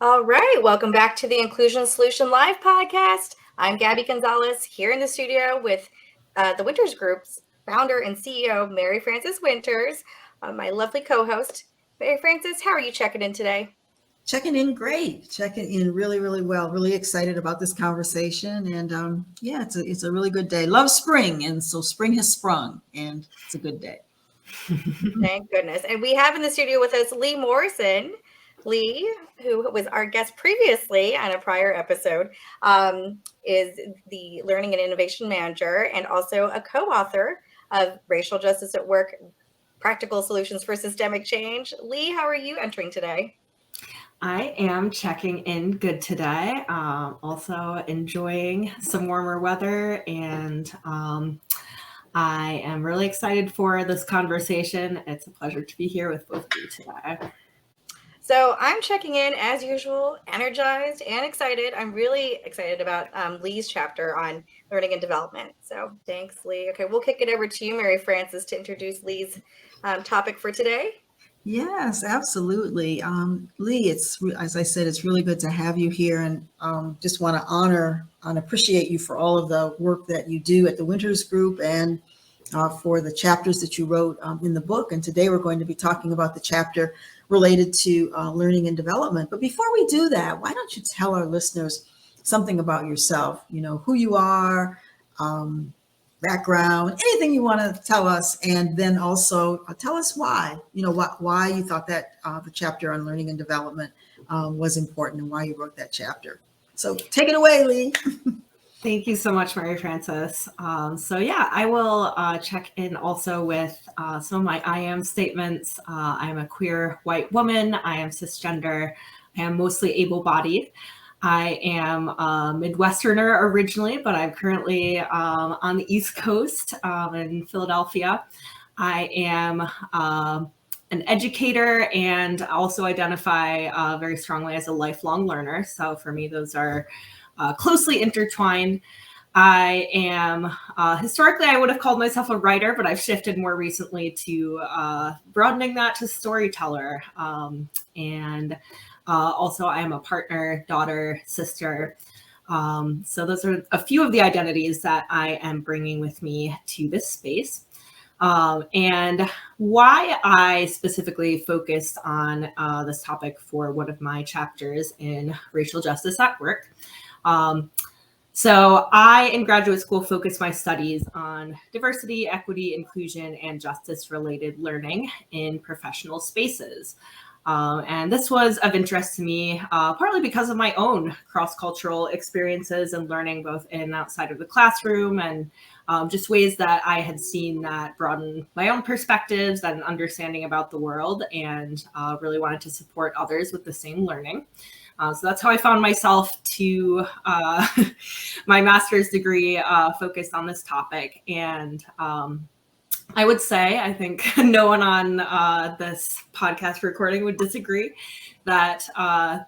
All right, welcome back to the Inclusion Solution Live podcast. I'm Gabby Gonzalez here in the studio with the Winters Group's founder and CEO, Mary Frances Winters, my lovely co-host. Mary Frances, how are you checking in today? Checking in great. Checking in really, really well. Really excited about this conversation. And it's a really good day. Love spring. And so spring has sprung and it's a good day. Thank goodness. And we have in the studio with us Leigh Morrison. Leigh, who was our guest previously on a prior episode, is the Learning and Innovation Manager and also a co-author of Racial Justice at Work, Practical Solutions for Systemic Change. Leigh, how are you entering today? I am checking in good today. Also enjoying some warmer weather, and I am really excited for this conversation. It's a pleasure to be here with both of you today. So I'm checking in as usual, energized and excited. I'm really excited about Leigh's chapter on learning and development. So thanks, Leigh. Okay, we'll kick it over to you, Mary Frances, to introduce Leigh's topic for today. Yes, absolutely. Leigh, as I said, it's really good to have you here, and just want to honor and appreciate you for all of the work that you do at the Winters Group and for the chapters that you wrote in the book. And today we're going to be talking about the chapter related to learning and development. But before we do that, why don't you tell our listeners something about yourself? You know, who you are, background, anything you want to tell us, and then also tell us why you thought that the chapter on learning and development was important and why you wrote that chapter. So take it away, Leigh. Thank you so much, Mary Frances. I will check in also with some of my I am statements. I'm a queer white woman. I am cisgender. I am mostly able-bodied. I am a Midwesterner originally, but I'm currently on the East Coast in Philadelphia. I am an educator and also identify very strongly as a lifelong learner. So for me, those are closely intertwined. I am, historically, I would have called myself a writer, but I've shifted more recently to broadening that to storyteller. Also, I am a partner, daughter, sister. So those are a few of the identities that I am bringing with me to this space. And why I specifically focused on this topic for one of my chapters in Racial Justice at Work. So I, in graduate school, focused my studies on diversity, equity, inclusion, and justice-related learning in professional spaces. And this was of interest to me, partly because of my own cross-cultural experiences and learning both in and outside of the classroom, and just ways that I had seen that broaden my own perspectives and understanding about the world, and really wanted to support others with the same learning. So that's how I found myself to my master's degree focused on this topic. And I would say, I think no one on this podcast recording would disagree that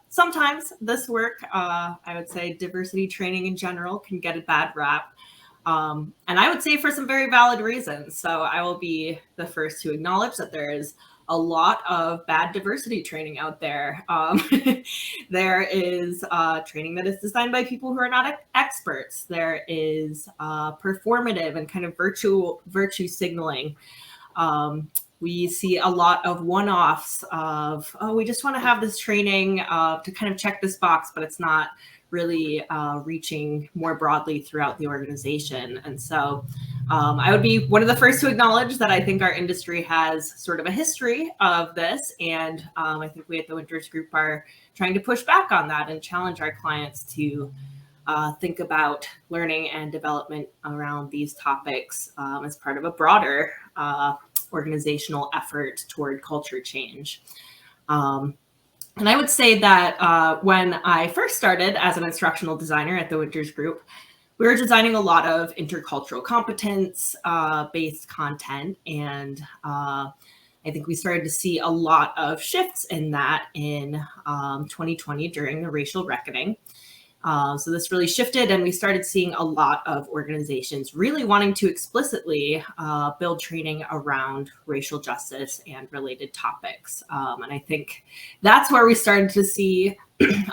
sometimes this work, I would say diversity training in general, can get a bad rap. And I would say for some very valid reasons. So I will be the first to acknowledge that there is a lot of bad diversity training out there. There is training that is designed by people who are not experts. There is performative and kind of virtue signaling. We see a lot of one-offs of, we just want to have this training to kind of check this box, but it's not really reaching more broadly throughout the organization. And so I would be one of the first to acknowledge that I think our industry has sort of a history of this. And I think we at the Winters Group are trying to push back on that and challenge our clients to think about learning and development around these topics as part of a broader organizational effort toward culture change. And I would say that when I first started as an instructional designer at the Winters Group, we were designing a lot of intercultural competence based content. And I think we started to see a lot of shifts in that in 2020 during the racial reckoning. So this really shifted, and we started seeing a lot of organizations really wanting to explicitly build training around racial justice and related topics. And I think that's where we started to see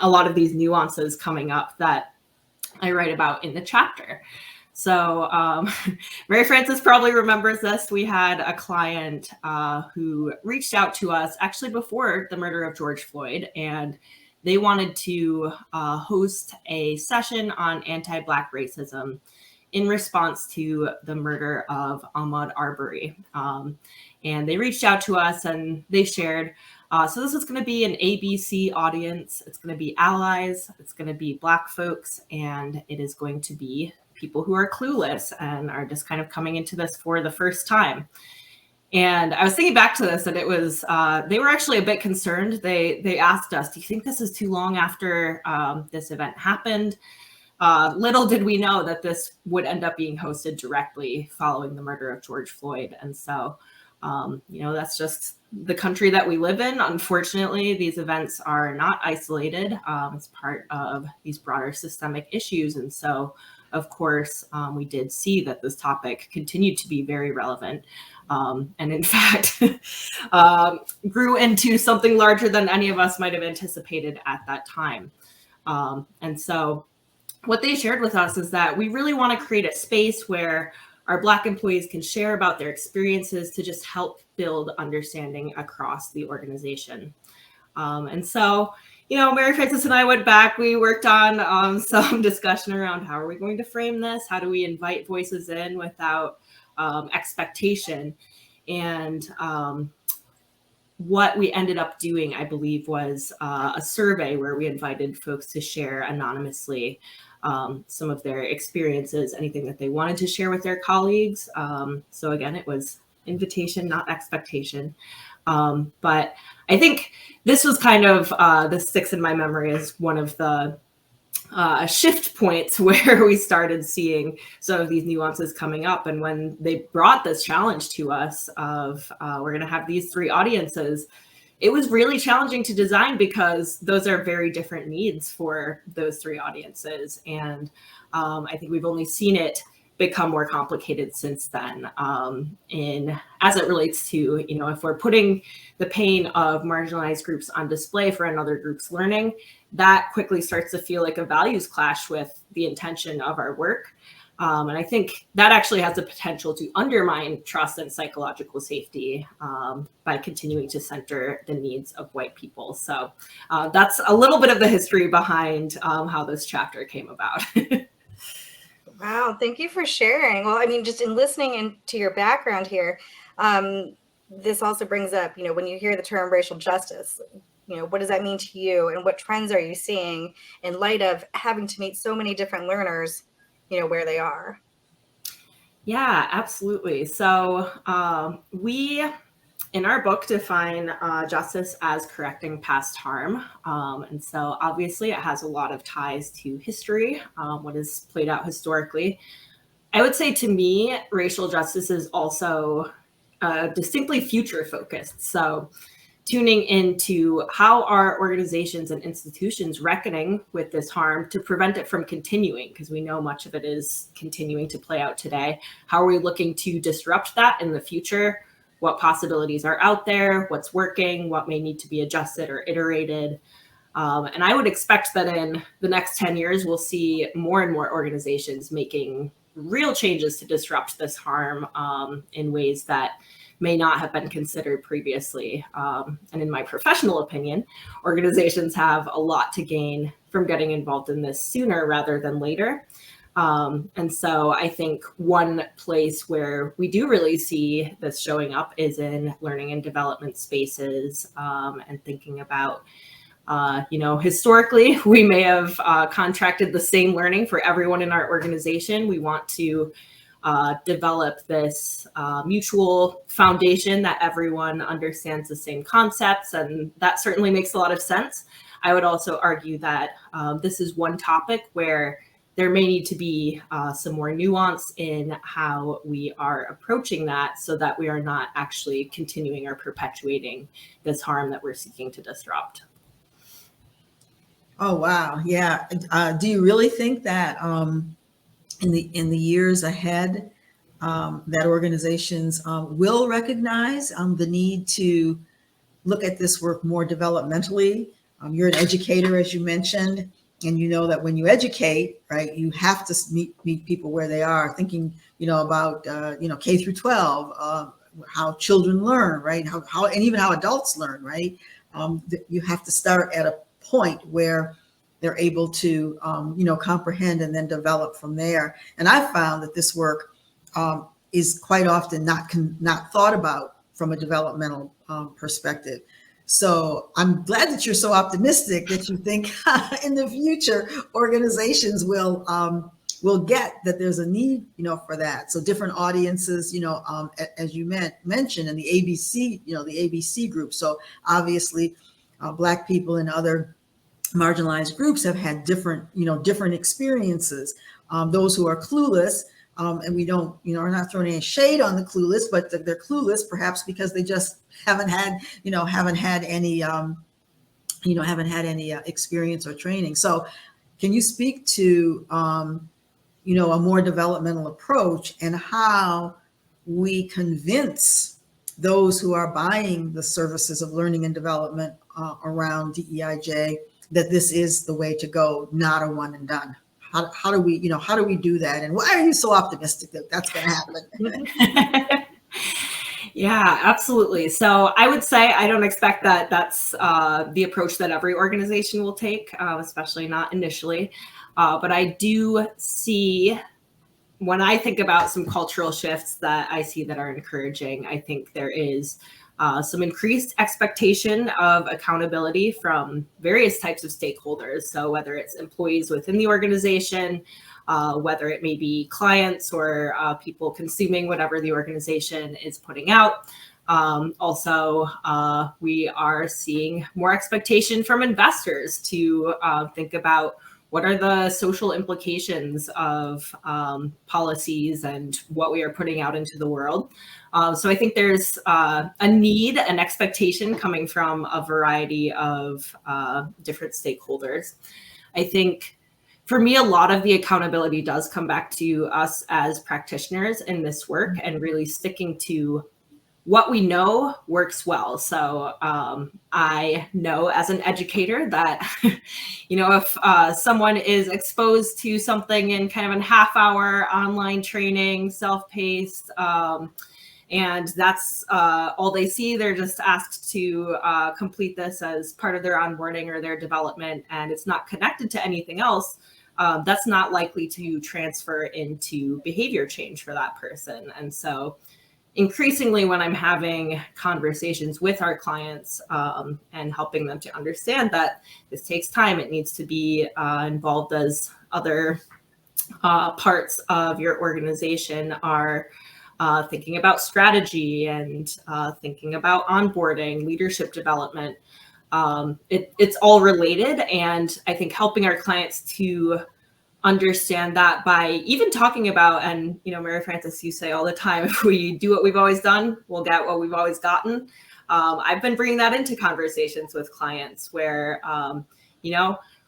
a lot of these nuances coming up that I write about in the chapter. So Mary Frances probably remembers this. We had a client who reached out to us actually before the murder of George Floyd, and they wanted to host a session on anti-Black racism in response to the murder of Ahmaud Arbery. And they reached out to us and they shared, so this is going to be an ABC audience. It's going to be allies, it's going to be Black folks, and it is going to be people who are clueless and are just kind of coming into this for the first time. And I was thinking back to this, and it was, they were actually a bit concerned. They asked us, do you think this is too long after this event happened? Little did we know that this would end up being hosted directly following the murder of George Floyd. And so, that's just the country that we live in. Unfortunately, these events are not isolated. It's part of these broader systemic issues. And so, of course, we did see that this topic continued to be very relevant. And in fact, grew into something larger than any of us might have anticipated at that time. And so what they shared with us is that we really want to create a space where our Black employees can share about their experiences to just help build understanding across the organization. And so, Mary Frances and I went back, we worked on some discussion around how are we going to frame this? How do we invite voices in without expectation? And what we ended up doing, I believe, was a survey where we invited folks to share anonymously some of their experiences, anything that they wanted to share with their colleagues. So again, it was invitation, not expectation. But I think this was kind of, this sticks in my memory as one of the shift points where we started seeing some of these nuances coming up. And when they brought this challenge to us of we're going to have these three audiences, it was really challenging to design because those are very different needs for those three audiences. And I think we've only seen it become more complicated since then as it relates to, if we're putting the pain of marginalized groups on display for another group's learning, that quickly starts to feel like a values clash with the intention of our work. And I think that actually has the potential to undermine trust and psychological safety by continuing to center the needs of white people. So that's a little bit of the history behind how this chapter came about. Wow, thank you for sharing. Well, I mean, just in listening into your background here, this also brings up, when you hear the term racial justice, what does that mean to you, and what trends are you seeing in light of having to meet so many different learners, where they are? Yeah, absolutely. So we, in our book, define justice as correcting past harm. And so obviously it has a lot of ties to history, what is played out historically. I would say to me, racial justice is also distinctly future focused. So tuning into how are organizations and institutions reckoning with this harm to prevent it from continuing, because we know much of it is continuing to play out today. How are we looking to disrupt that in the future? What possibilities are out there? What's working? What may need to be adjusted or iterated? And I would expect that in the next 10 years, we'll see more and more organizations making real changes to disrupt this harm in ways that may not have been considered previously. And in my professional opinion, organizations have a lot to gain from getting involved in this sooner rather than later. And so I think one place where we do really see this showing up is in learning and development spaces, and thinking about, historically, we may have contracted the same learning for everyone in our organization. We want to develop this mutual foundation that everyone understands the same concepts, and that certainly makes a lot of sense. I would also argue that this is one topic where there may need to be some more nuance in how we are approaching that so that we are not actually continuing or perpetuating this harm that we're seeking to disrupt. Oh, wow. Yeah. Do you really think that in the years ahead, that organizations will recognize the need to look at this work more developmentally You're an educator, as you mentioned, and you know that when you educate, right, you have to meet people where they are, thinking, about, K through 12, how children learn, right? How and even how adults learn, right? You have to start at a point where they're able to, comprehend and then develop from there. And I found that this work is quite often not thought about from a developmental perspective. So I'm glad that you're so optimistic that you think in the future organizations will get that there's a need, for that. So different audiences, as you mentioned, and the ABC, the ABC group. So obviously, Black people and other marginalized groups have had different experiences. Those who are clueless, and we don't, are not throwing any shade on the clueless, but they're clueless perhaps because they just haven't had any experience or training. So can you speak to a more developmental approach and how we convince those who are buying the services of learning and development around DEIJ that this is the way to go, not a one and done? How do we do that? And why are you so optimistic that that's going to happen? Yeah, absolutely. So I would say I don't expect that that's the approach that every organization will take, especially not initially. But I do see, when I think about some cultural shifts that I see that are encouraging, I think there is some increased expectation of accountability from various types of stakeholders. So whether it's employees within the organization, whether it may be clients or people consuming whatever the organization is putting out. Also, we are seeing more expectation from investors to think about what are the social implications of policies and what we are putting out into the world. So I think there's a need, an expectation coming from a variety of different stakeholders. I think for me, a lot of the accountability does come back to us as practitioners in this work and really sticking to what we know works well. So I know as an educator that, if someone is exposed to something in kind of a half-hour online training, self-paced, and that's all they see, they're just asked to complete this as part of their onboarding or their development, and it's not connected to anything else, that's not likely to transfer into behavior change for that person. And so increasingly, when I'm having conversations with our clients and helping them to understand that this takes time, it needs to be involved as other parts of your organization are thinking about strategy and thinking about onboarding, leadership development. It's all related. And I think helping our clients to understand that by even talking about, and Mary Frances, you say all the time, if we do what we've always done, we'll get what we've always gotten. I've been bringing that into conversations with clients where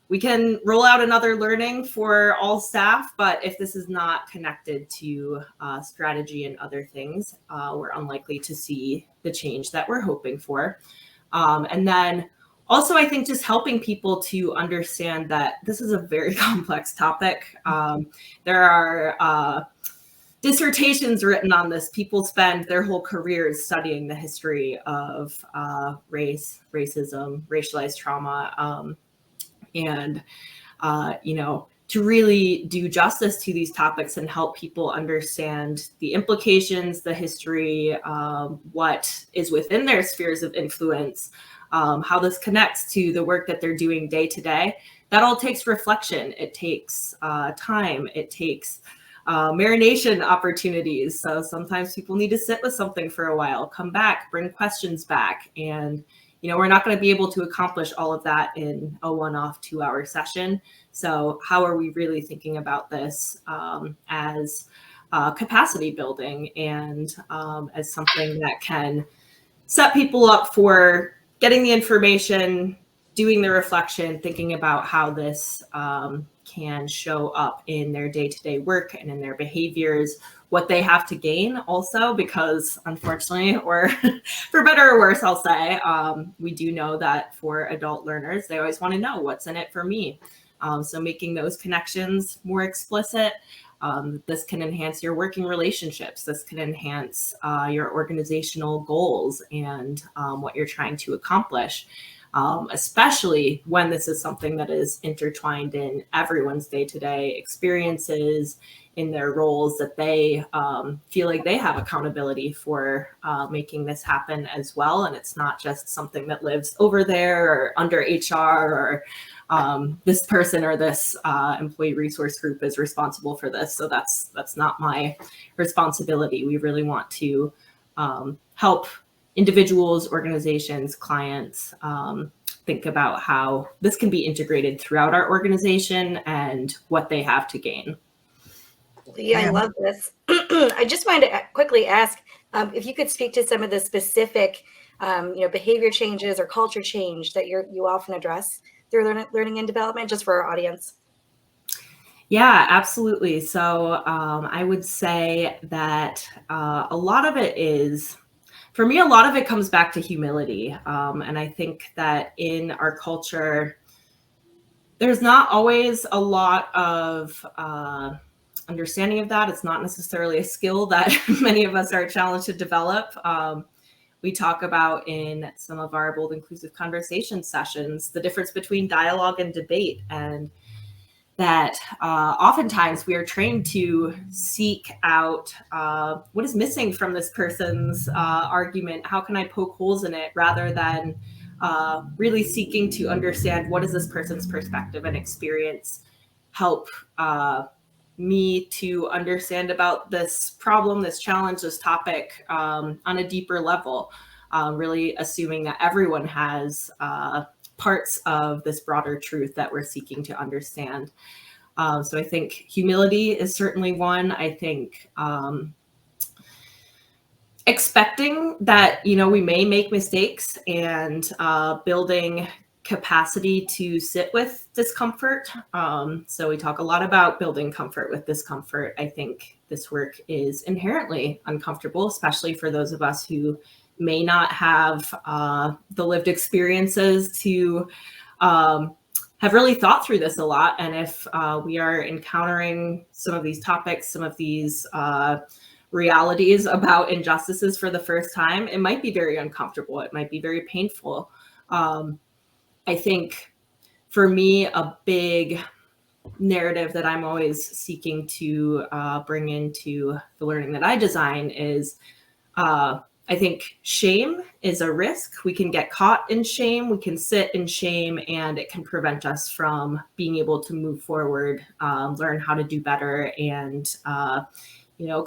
we can roll out another learning for all staff, but if this is not connected to strategy and other things, we're unlikely to see the change that we're hoping for. And then also, I think just helping people to understand that this is a very complex topic. There are dissertations written on this. People spend their whole careers studying the history of race, racism, racialized trauma, and to really do justice to these topics and help people understand the implications, the history, what is within their spheres of influence, how this connects to the work that they're doing day to day. That all takes reflection. It takes time. It takes marination opportunities. So sometimes people need to sit with something for a while, come back, bring questions back. And, we're not going to be able to accomplish all of that in a one-off 2-hour session. So how are we really thinking about this as capacity building and as something that can set people up for getting the information, doing the reflection, thinking about how this can show up in their day-to-day work and in their behaviors, what they have to gain also, because unfortunately, or for better or worse, I'll say, we do know that for adult learners, they always want to know what's in it for me. So making those connections more explicit, this can enhance your working relationships. This can enhance your organizational goals and what you're trying to accomplish, especially when this is something that is intertwined in everyone's day-to-day experiences, in their roles, that they feel like they have accountability for making this happen as well. And it's not just something that lives over there or under HR, or this person or this employee resource group is responsible for this. So that's not my responsibility. We really want to help individuals, organizations, clients think about how this can be integrated throughout our organization and what they have to gain. Leigh, I love this. I just wanted to quickly ask if you could speak to some of the specific behavior changes or culture change that you often address through learning and development, just for our audience. Yeah, absolutely. So I would say that a lot of it is, for me, a lot of it comes back to humility. And I think that in our culture, there's not always a lot of understanding of that. It's not necessarily a skill that many of us are challenged to develop. We talk about in some of our Bold Inclusive Conversation sessions the difference between dialogue and debate, and that oftentimes we are trained to seek out what is missing from this person's argument. How can I poke holes in it, rather than really seeking to understand what is this person's perspective and experience, help me to understand about this problem, this challenge, this topic on a deeper level, really assuming that everyone has parts of this broader truth that we're seeking to understand. So I think humility is certainly one. I think expecting that, we may make mistakes, and building capacity to sit with discomfort. So we talk a lot about building comfort with discomfort. I think this work is inherently uncomfortable, especially for those of us who may not have the lived experiences to have really thought through this a lot. And if we are encountering some of these topics, some of these realities about injustices for the first time, it might be very uncomfortable. It might be very painful. I think for me, a big narrative that I'm always seeking to bring into the learning that I design is I think shame is a risk. We can get caught in shame. We can sit in shame, and it can prevent us from being able to move forward, learn how to do better, and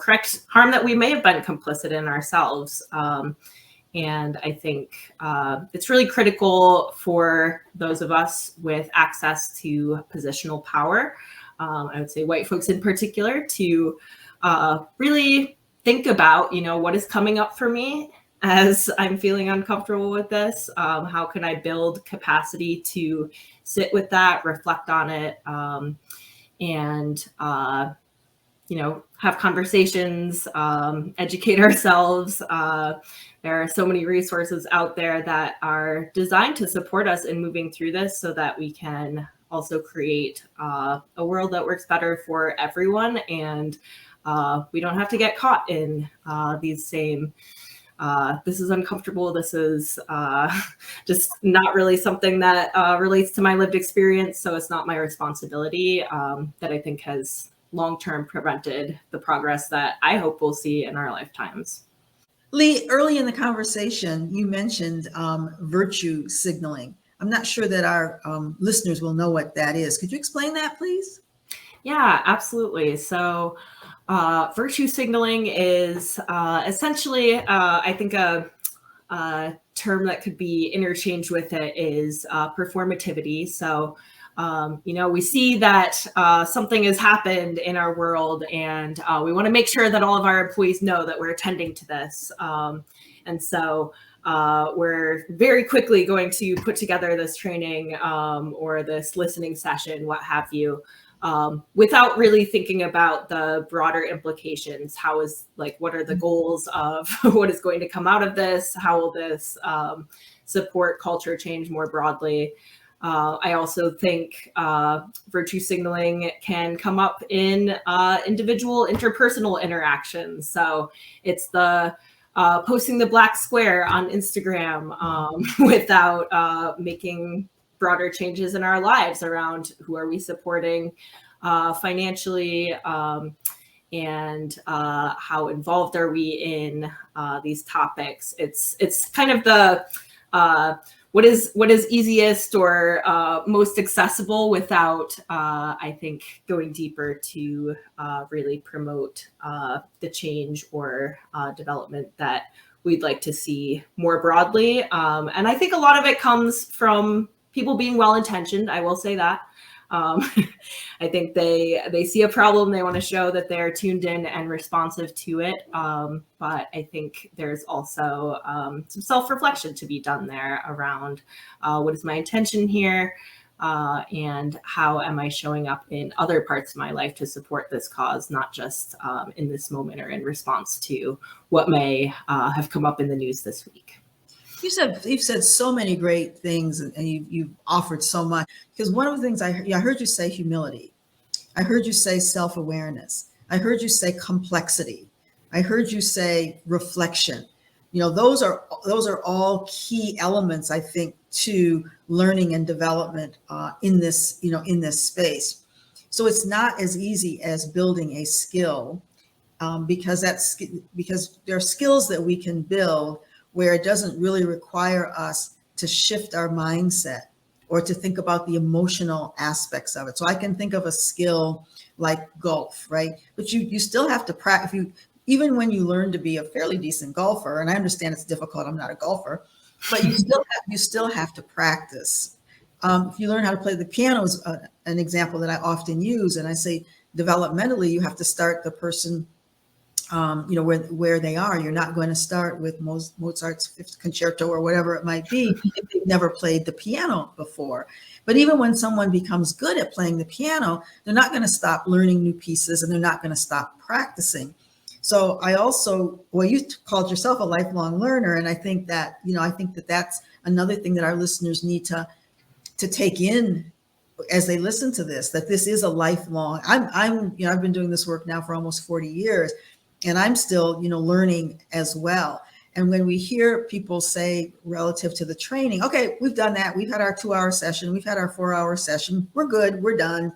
correct harm that we may have been complicit in ourselves. And I think it's really critical for those of us with access to positional power, I would say white folks in particular, to really think about, what is coming up for me as I'm feeling uncomfortable with this. How can I build capacity to sit with that, reflect on it, and have conversations, educate ourselves. There are so many resources out there that are designed to support us in moving through this, so that we can also create a world that works better for everyone. And we don't have to get caught in these same, this is uncomfortable, this is just not really something that relates to my lived experience, so it's not my responsibility, that I think has long-term prevented the progress that I hope we'll see in our lifetimes. Leigh, early in the conversation, you mentioned virtue signaling. I'm not sure that our listeners will know what that is. Could you explain that, please? Yeah, absolutely. So virtue signaling is essentially, I think a term that could be interchanged with it is performativity. So we see that something has happened in our world, and we want to make sure that all of our employees know that we're attending to this. And so we're very quickly going to put together this training or this listening session, what have you, without really thinking about the broader implications. What are the goals of what is going to come out of this? How will this support culture change more broadly? I also think virtue signaling can come up in individual interpersonal interactions. So it's the posting the black square on Instagram without making broader changes in our lives around who are we supporting financially, and how involved are we in these topics. It's kind of the what is easiest or most accessible without, I think, going deeper to really promote the change or development that we'd like to see more broadly. And I think a lot of it comes from people being well-intentioned. I will say that. I think they see a problem, they want to show that they're tuned in and responsive to it. But I think there's also some self-reflection to be done there around what is my intention here, and how am I showing up in other parts of my life to support this cause, not just in this moment or in response to what may have come up in the news this week. You've said so many great things, and you've offered so much. Because one of the things I heard you say humility, I heard you say self-awareness, I heard you say complexity, I heard you say reflection. Those are all key elements, I think, to learning and development in this space. So it's not as easy as building a skill, because there are skills that we can build where it doesn't really require us to shift our mindset or to think about the emotional aspects of it. So I can think of a skill like golf, right? But you still have to practice. Even when you learn to be a fairly decent golfer, and I understand it's difficult, I'm not a golfer, but you still have to practice. If you learn how to play the piano is an example that I often use, and I say developmentally, you have to start the person where they are. You're not going to start with Mozart's Fifth Concerto or whatever it might be if they've never played the piano before. But even when someone becomes good at playing the piano, they're not going to stop learning new pieces, and they're not going to stop practicing. So you called yourself a lifelong learner, and I think that that's another thing that our listeners need to take in as they listen to this, that this is a lifelong. I've been doing this work now for almost 40 years. And I'm still, learning as well. And when we hear people say relative to the training, okay, we've done that. We've had our 2-hour session. We've had our 4-hour session. We're good. We're done.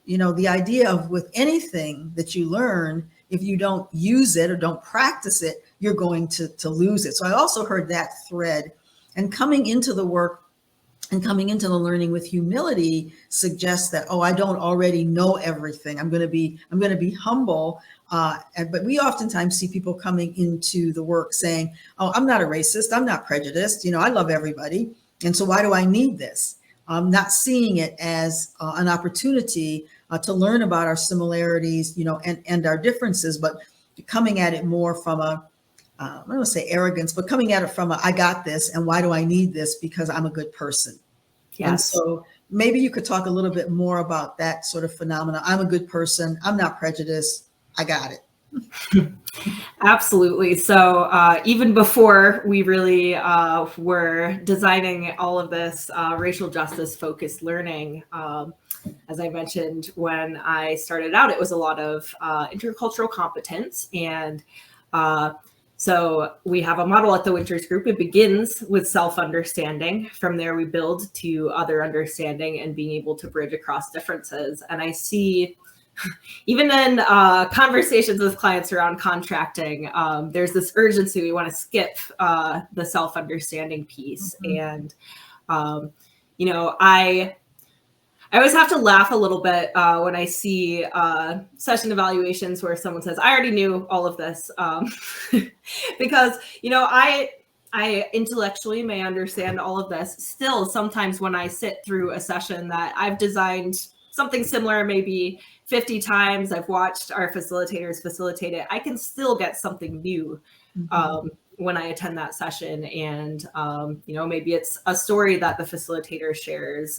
The idea of with anything that you learn, if you don't use it or don't practice it, you're going to lose it. So I also heard that thread. And coming into the work and coming into the learning with humility suggests that, I don't already know everything. I'm going to be humble. But we oftentimes see people coming into the work saying, I'm not a racist. I'm not prejudiced. I love everybody. And so why do I need this? Not seeing it as an opportunity to learn about our similarities, and our differences, but coming at it more from I don't want to say arrogance, but coming at it from I got this, and why do I need this? Because I'm a good person. Yes. And so maybe you could talk a little bit more about that sort of phenomena. I'm a good person. I'm not prejudiced. I got it. Absolutely. So even before we really were designing all of this racial justice focused learning, as I mentioned, when I started out, it was a lot of intercultural competence. And so we have a model at the Winters Group. It begins with self-understanding. From there, we build to other understanding and being able to bridge across differences. And I see, even in conversations with clients around contracting, there's this urgency. We want to skip the self-understanding piece. Mm-hmm. And, I always have to laugh a little bit when I see session evaluations where someone says, I already knew all of this. Because, I intellectually may understand all of this. Still, sometimes when I sit through a session that I've designed something similar, maybe 50 times, I've watched our facilitators facilitate it, I can still get something new when I attend that session. And, maybe it's a story that the facilitator shares.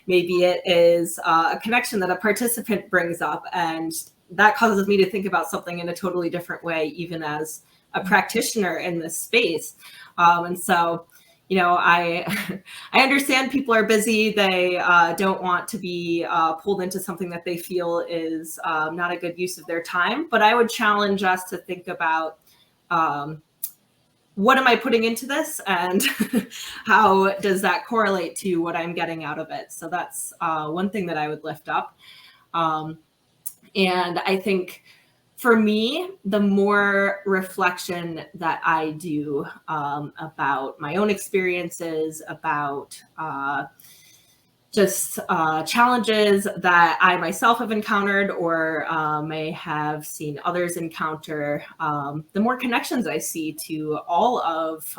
Maybe it is a connection that a participant brings up, and that causes me to think about something in a totally different way, even as a practitioner in this space. And so, I understand people are busy. They don't want to be pulled into something that they feel is not a good use of their time. But I would challenge us to think about what am I putting into this, and how does that correlate to what I'm getting out of it? So that's one thing that I would lift up. And I think for me, the more reflection that I do about my own experiences, about just challenges that I myself have encountered or may have seen others encounter, the more connections I see to all of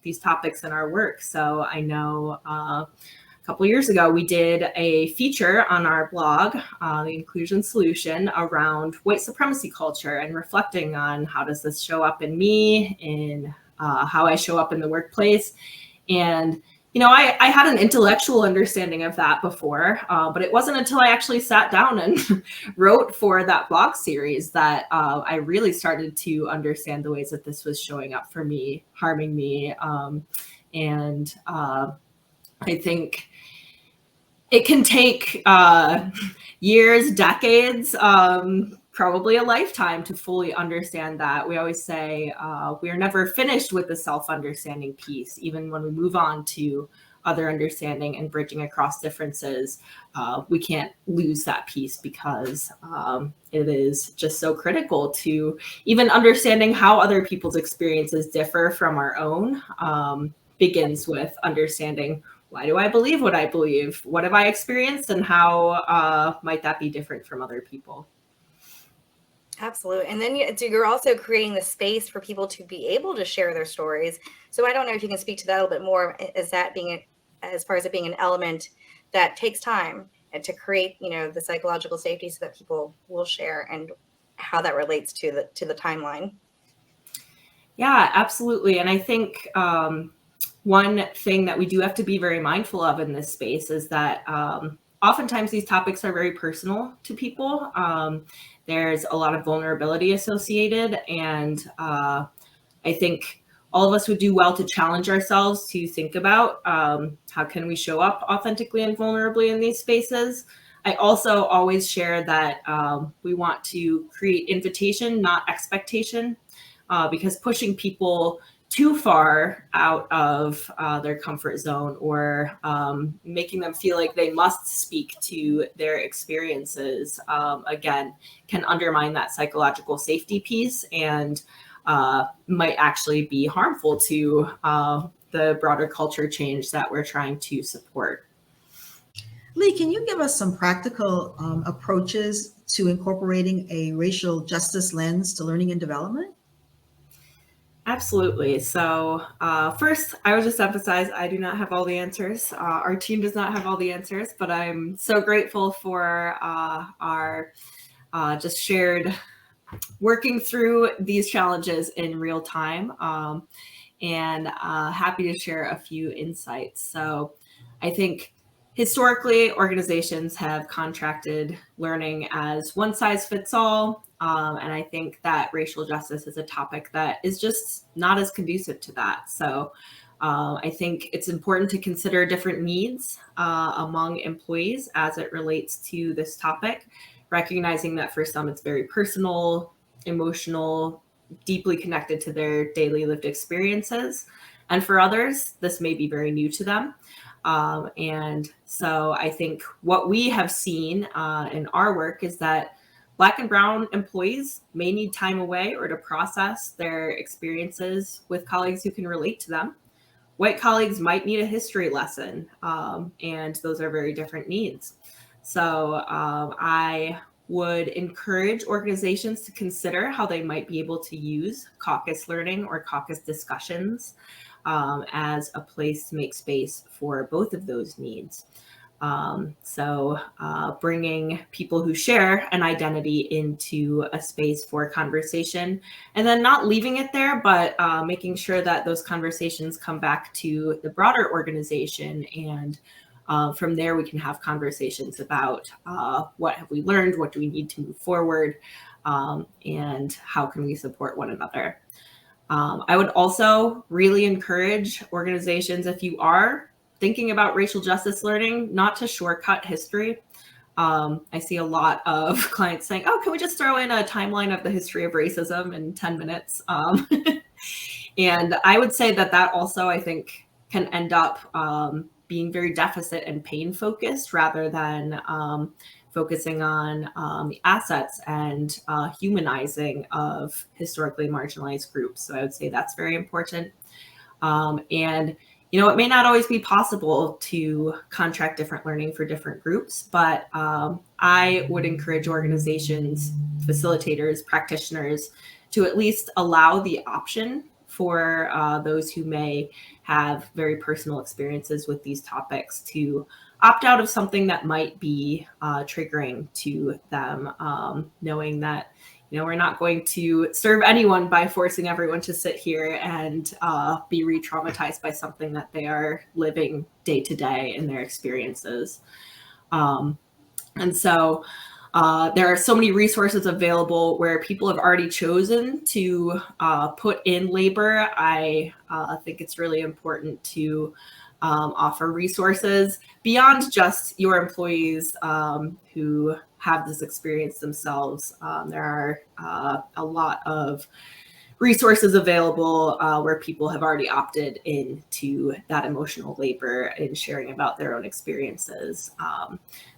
these topics in our work. So I know a couple of years ago, we did a feature on our blog, The Inclusion Solution, around white supremacy culture and reflecting on how does this show up in me, in how I show up in the workplace. And I had an intellectual understanding of that before, but it wasn't until I actually sat down and wrote for that blog series that I really started to understand the ways that this was showing up for me, harming me. And I think it can take years, decades, probably a lifetime to fully understand that. We always say we are never finished with the self-understanding piece. Even when we move on to other understanding and bridging across differences, we can't lose that piece, because it is just so critical to even understanding how other people's experiences differ from our own. Begins with understanding, why do I believe what I believe? What have I experienced, and how might that be different from other people? Absolutely. And then you're also creating the space for people to be able to share their stories. So I don't know if you can speak to that a little bit more, as far as it being an element that takes time and to create, the psychological safety so that people will share, and how that relates to the timeline. Yeah, absolutely. And I think one thing that we do have to be very mindful of in this space is that oftentimes these topics are very personal to people. There's a lot of vulnerability associated, and I think all of us would do well to challenge ourselves to think about how can we show up authentically and vulnerably in these spaces. I also always share that we want to create invitation, not expectation, because pushing people too far out of their comfort zone, or making them feel like they must speak to their experiences, again, can undermine that psychological safety piece, and might actually be harmful to the broader culture change that we're trying to support. Leigh, can you give us some practical approaches to incorporating a racial justice lens to learning and development? Absolutely. So first, I would just emphasize I do not have all the answers. Our team does not have all the answers, but I'm so grateful for our just shared working through these challenges in real time, and happy to share a few insights. So I think historically, organizations have contracted learning as one size fits all. And I think that racial justice is a topic that is just not as conducive to that. So I think it's important to consider different needs among employees as it relates to this topic, recognizing that for some it's very personal, emotional, deeply connected to their daily lived experiences. And for others, this may be very new to them. And so I think what we have seen in our work is that Black and Brown employees may need time away or to process their experiences with colleagues who can relate to them. White colleagues might need a history lesson, and those are very different needs. So I would encourage organizations to consider how they might be able to use caucus learning or caucus discussions as a place to make space for both of those needs. So bringing people who share an identity into a space for conversation, and then not leaving it there, but making sure that those conversations come back to the broader organization. And from there, we can have conversations about what have we learned, what do we need to move forward, and how can we support one another. I would also really encourage organizations, if you are thinking about racial justice learning, not to shortcut history. I see a lot of clients saying, oh, can we just throw in a timeline of the history of racism in 10 minutes? And I would say that that also, I think, can end up being very deficit and pain focused rather than focusing on the assets and humanizing of historically marginalized groups. So I would say that's very important. And you know, it may not always be possible to contract different learning for different groups, but I would encourage organizations, facilitators, practitioners to at least allow the option for those who may have very personal experiences with these topics to opt out of something that might be triggering to them, knowing that, you know, we're not going to serve anyone by forcing everyone to sit here and be re-traumatized by something that they are living day to day in their experiences. And so there are so many resources available where people have already chosen to put in labor. I think it's really important to offer resources beyond just your employees who have this experience themselves. There are a lot of resources available where people have already opted into that emotional labor in sharing about their own experiences.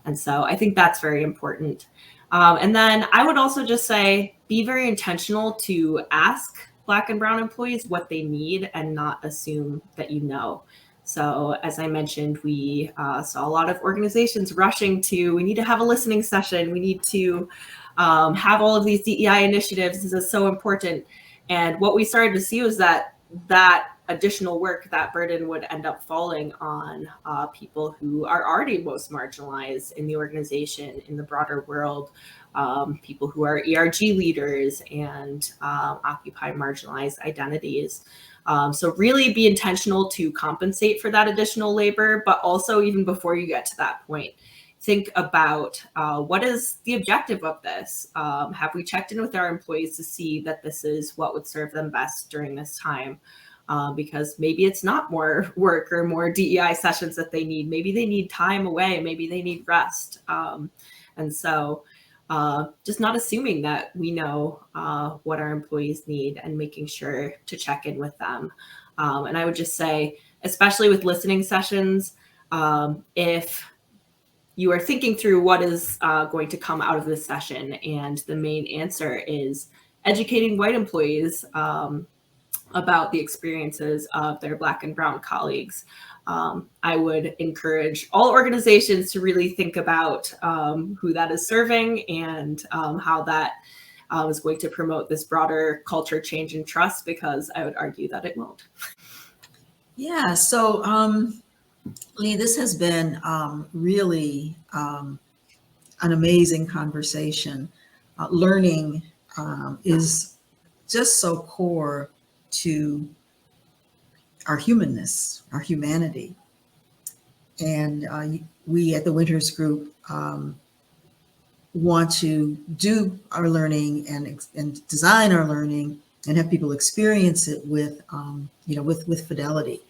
And so I think that's very important. And then I would also just say, be very intentional to ask Black and Brown employees what they need and not assume that you know. So as I mentioned, we saw a lot of organizations rushing to, we need to have a listening session. We need to have all of these DEI initiatives. This is so important. And what we started to see was that that additional work, that burden would end up falling on people who are already most marginalized in the organization, in the broader world, people who are ERG leaders and occupy marginalized identities. So really be intentional to compensate for that additional labor, but also even before you get to that point, think about what is the objective of this? Have we checked in with our employees to see that this is what would serve them best during this time? Because maybe it's not more work or more DEI sessions that they need. Maybe they need time away. Maybe they need rest. And so just not assuming that we know what our employees need and making sure to check in with them. And I would just say, especially with listening sessions, if you are thinking through what is going to come out of this session, and the main answer is educating white employees about the experiences of their Black and Brown colleagues. I would encourage all organizations to really think about who that is serving and how that is going to promote this broader culture change and trust, because I would argue that it won't. Yeah, so Leigh, this has been really an amazing conversation. Learning is just so core to our humanness, our humanity. And we at the Winters Group want to do our learning and design our learning and have people experience it with, with fidelity.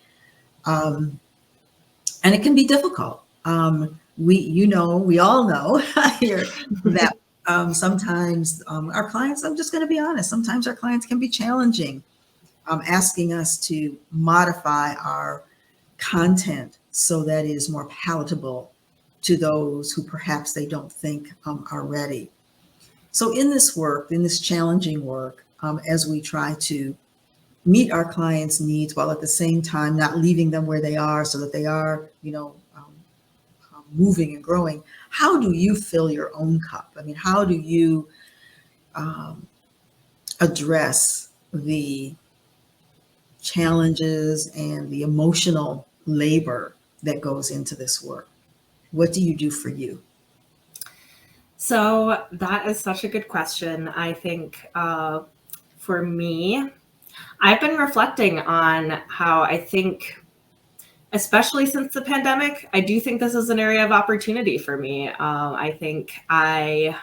And it can be difficult. We all know here that sometimes our clients, I'm just going to be honest, sometimes our clients can be challenging, asking us to modify our content so that it is more palatable to those who perhaps they don't think are ready. So in this work, in this challenging work, as we try to meet our clients' needs while at the same time not leaving them where they are so that they are, moving and growing, how do you fill your own cup? I mean, how do you address the challenges and the emotional labor that goes into this work? What do you do for you? So that is such a good question. I think for me, I've been reflecting on how I think, especially since the pandemic, I do think this is an area of opportunity for me. I think I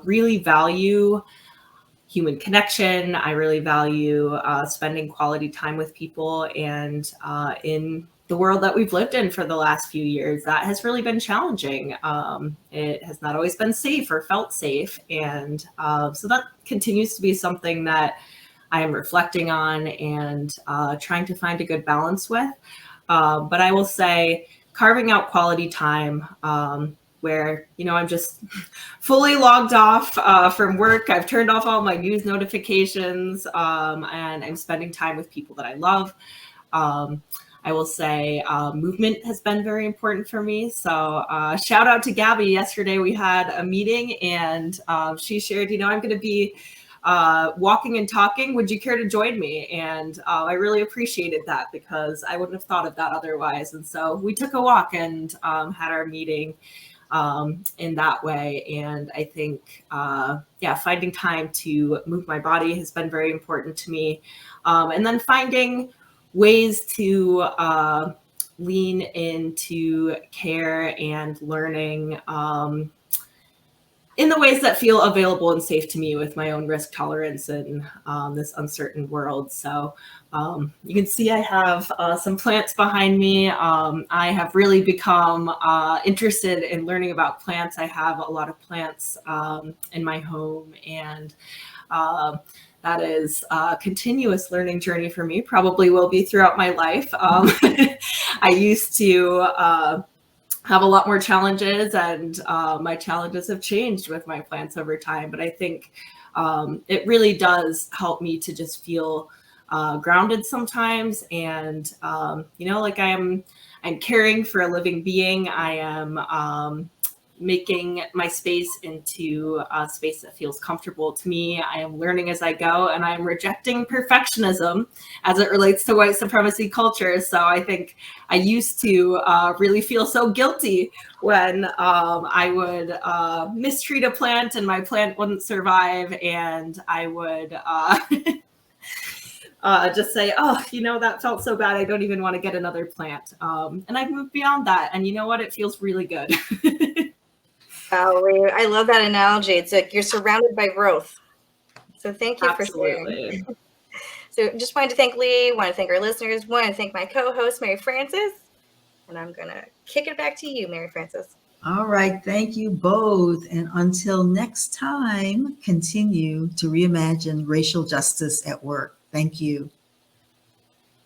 really value human connection. I really value spending quality time with people. And in the world that we've lived in for the last few years, that has really been challenging. It has not always been safe or felt safe. And so that continues to be something that I am reflecting on and trying to find a good balance with. But I will say carving out quality time where, I'm just fully logged off from work. I've turned off all my news notifications and I'm spending time with people that I love. I will say movement has been very important for me. So shout out to Gabby. Yesterday we had a meeting and she shared, I'm going to be walking and talking. Would you care to join me? And I really appreciated that because I wouldn't have thought of that otherwise. And so we took a walk and had our meeting in that way. And I think, finding time to move my body has been very important to me. And then finding ways to lean into care and learning in the ways that feel available and safe to me with my own risk tolerance in this uncertain world. So you can see I have some plants behind me. I have really become interested in learning about plants. I have a lot of plants in my home, and that is a continuous learning journey for me, probably will be throughout my life. I used to have a lot more challenges, and my challenges have changed with my plants over time. But I think it really does help me to just feel grounded sometimes. And, like I'm caring for a living being. I am making my space into a space that feels comfortable to me. I am learning as I go, and I'm rejecting perfectionism as it relates to white supremacy culture. So I think I used to really feel so guilty when I would mistreat a plant and my plant wouldn't survive, and I would just say, that felt so bad. I don't even want to get another plant. And I've moved beyond that. And you know what? It feels really good. Oh, I love that analogy. It's like you're surrounded by growth. So thank you for sharing. So just wanted to thank Leigh, want to thank our listeners, want to thank my co-host, Mary Frances. And I'm going to kick it back to you, Mary Frances. All right. Thank you both. And until next time, continue to reimagine racial justice at work. Thank you.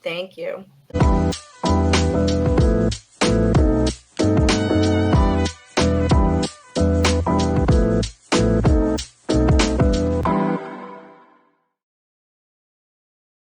Thank you.